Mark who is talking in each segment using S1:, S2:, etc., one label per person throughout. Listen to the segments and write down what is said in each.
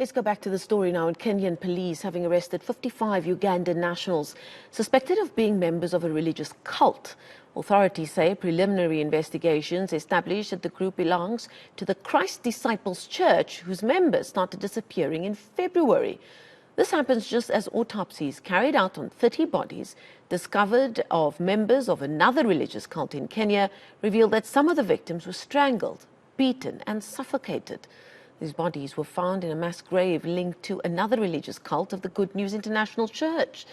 S1: Let's go back to the story now. In Kenyan police having arrested 55 Ugandan nationals suspected of being members of a religious cult. Authorities say preliminary investigations established that the group belongs to the Christ Disciples Church, whose members started disappearing in February. This happens just as autopsies carried out on 30 bodies discovered of members of another religious cult in Kenya revealed that some of the victims were strangled, beaten and suffocated. These bodies were found in a mass grave linked to another religious cult of the Good News International Church.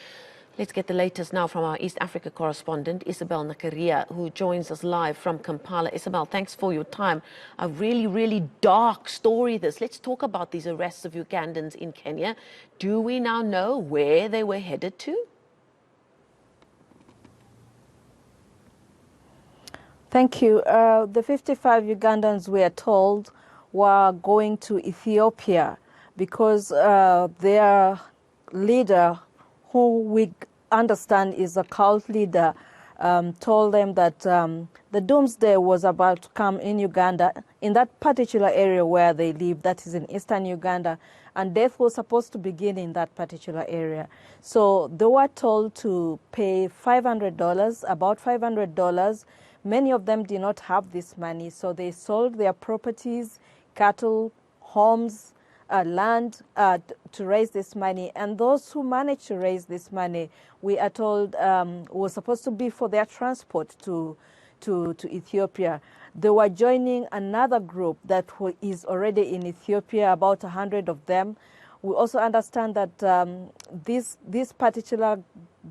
S1: Let's get the latest now from our East Africa correspondent, Isabel Nakirya, who joins us live from Kampala. Isabel, thanks for your time. A really dark story this. Let's talk about these arrests of Ugandans in Kenya. Do we now know where they were headed to?
S2: Thank you. The 55 Ugandans, we are told, were going to Ethiopia because their leader, who we understand is a cult leader, told them that the doomsday was about to come in Uganda, in that particular area where they live, that is in eastern Uganda, and death was supposed to begin in that particular area. So they were told to pay $500, about $500. Many of them did not have this money, so they sold their properties, cattle, homes, land to raise this money. And those who managed to raise this money, we are told, was supposed to be for their transport to Ethiopia. They were joining another group that is already in Ethiopia, about 100 of them. We also understand that this particular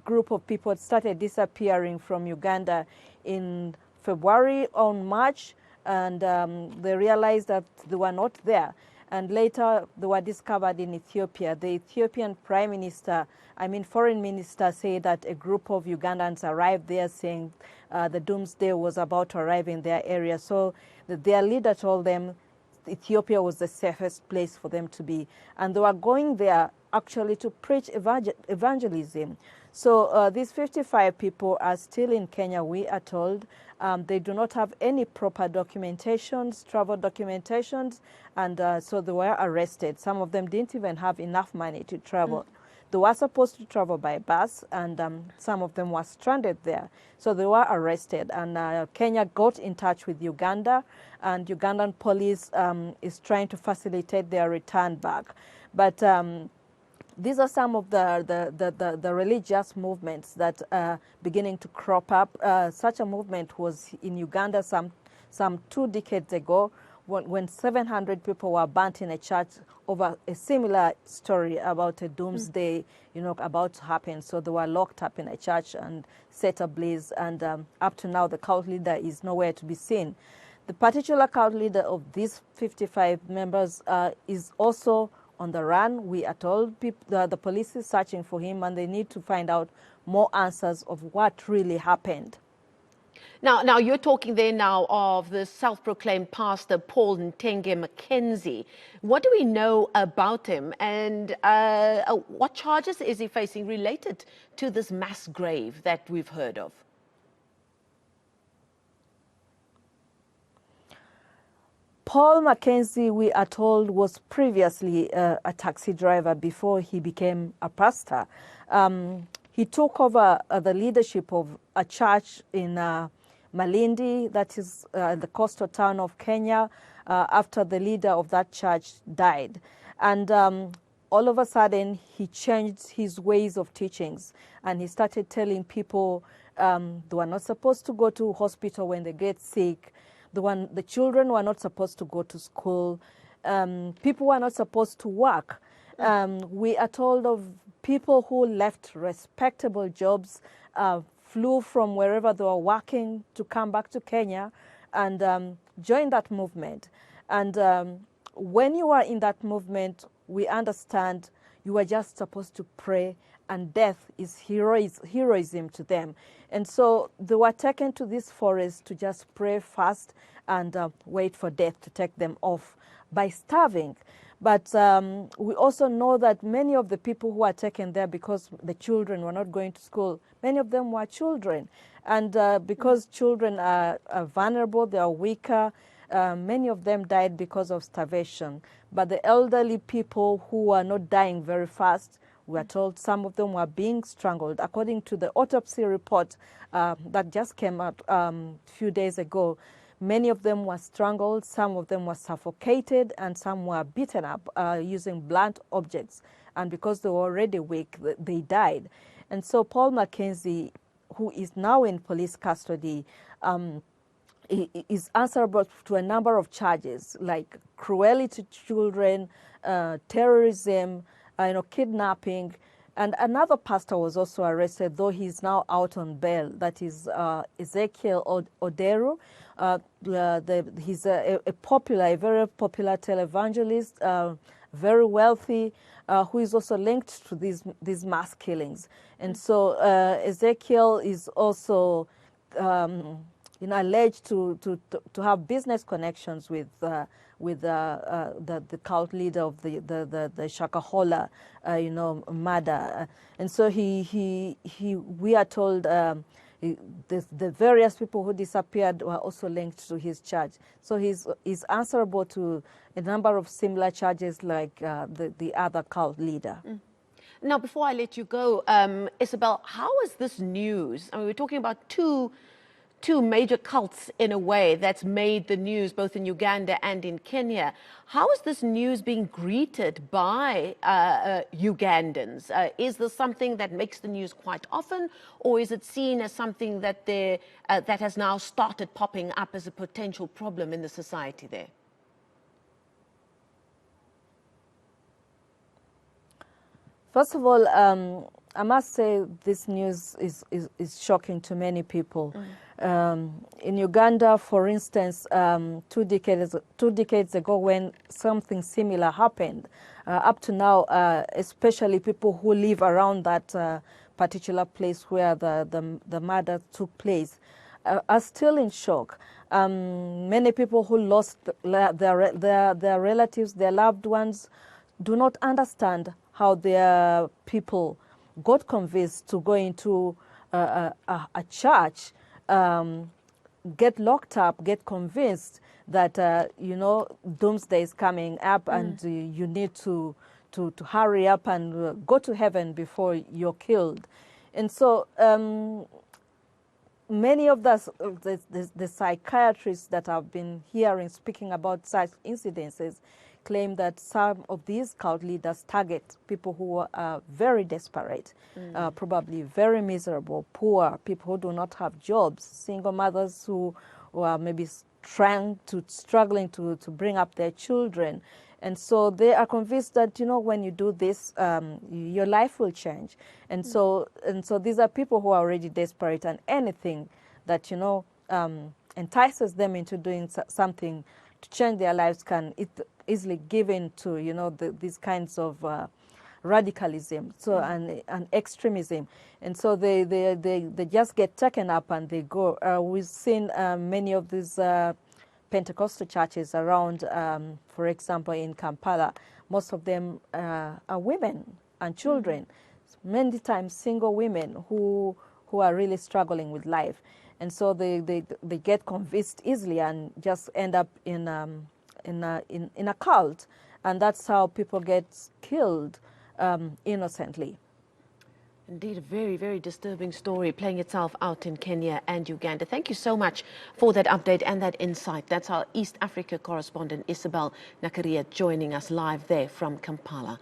S2: group of people started disappearing from Uganda in February or March, and they realized that they were not there. And later they were discovered in Ethiopia. The Ethiopian Prime Minister, Foreign Minister, said that a group of Ugandans arrived there saying the doomsday was about to arrive in their area. So their leader told them Ethiopia was the safest place for them to be. And they were going there actually to preach evangelism. So these 55 people are still in Kenya, we are told. They do not have any proper documentations, travel documentations, and so they were arrested. Some of them didn't even have enough money to travel. They were supposed to travel by bus, and some of them were stranded there. So they were arrested, and Kenya got in touch with Uganda, and Ugandan police is trying to facilitate their return back. But these are some of the religious movements that are beginning to crop up. Such a movement was in Uganda some 2 decades ago when 700 people were burnt in a church over a similar story about a doomsday, about to happen. So they were locked up in a church and set ablaze, and up to now the cult leader is nowhere to be seen. The particular cult leader of these 55 members is also on the run. We are told the police is searching for him, and they need to find out more answers of what really happened.
S1: Now you're talking there now of the self-proclaimed pastor Paul McKenzie. What do we know about him, and what charges is he facing related to this mass grave that we've heard of?
S2: Paul McKenzie, we are told, was previously a taxi driver before he became a pastor. He took over the leadership of a church in Malindi, that is the coastal town of Kenya, after the leader of that church died. And all of a sudden, he changed his ways of teachings, and he started telling people they were not supposed to go to hospital when they get sick. The children were not supposed to go to school. People were not supposed to work. We are told of people who left respectable jobs, flew from wherever they were working to come back to Kenya and join that movement. And when you are in that movement, we understand you are just supposed to pray, and death is heroism to them. And so they were taken to this forest to just pray fast and wait for death to take them off by starving. But we also know that many of the people who are taken there, because the children were not going to school, many of them were children. And because children are vulnerable, they are weaker, Many of them died because of starvation. But the elderly people who are not dying very fast, we are told some of them were being strangled. According to the autopsy report that just came out a few days ago, many of them were strangled, some of them were suffocated, and some were beaten up using blunt objects. And because they were already weak, they died. And so Paul McKenzie, who is now in police custody, is answerable to a number of charges like cruelty to children, terrorism, kidnapping. And another pastor was also arrested, though he's now out on bail. That is Ezekiel Oderu. He's a very popular televangelist, very wealthy, who is also linked to these mass killings. And so Ezekiel is also alleged to have business connections with the cult leader of the Shakahola, murder. And so we are told the various people who disappeared were also linked to his charge. So he's answerable to a number of similar charges like the other cult leader.
S1: Mm. Now, before I let you go, Isabel, how is this news? I mean, we're talking about two major cults in a way that's made the news both in Uganda and in Kenya. How is this news being greeted by Ugandans? Is this something that makes the news quite often, or is it seen as something that that has now started popping up as a potential problem in the society there?
S2: First of all, I must say this news is shocking to many people. In Uganda, for instance, 2 decades ago, when something similar happened, up to now, especially people who live around that particular place where the murder took place, are still in shock. Many people who lost their relatives, their loved ones, do not understand how their people got convinced to go into a church, get locked up, get convinced that doomsday is coming up, and you need to hurry up and go to heaven before you're killed. And so many of the psychiatrists that I've been hearing speaking about such incidences claim that some of these cult leaders target people who are very desperate, probably very miserable, poor, people who do not have jobs, single mothers who are maybe struggling to bring up their children. And so they are convinced that, when you do this, your life will change. And so these are people who are already desperate, and anything that, entices them into doing something to change their lives can easily give in to, these kinds of radicalism, and extremism. And so they just get taken up and they go. We've seen many of these Pentecostal churches around, for example, in Kampala. Most of them are women and children, many times single women who are really struggling with life. And so they get convinced easily and just end up in a cult, and that's how people get killed innocently.
S1: Indeed, a very, very disturbing story playing itself out in Kenya and Uganda. Thank you so much for that update and that insight. That's our East Africa correspondent, Isabel Nakirya, joining us live there from Kampala.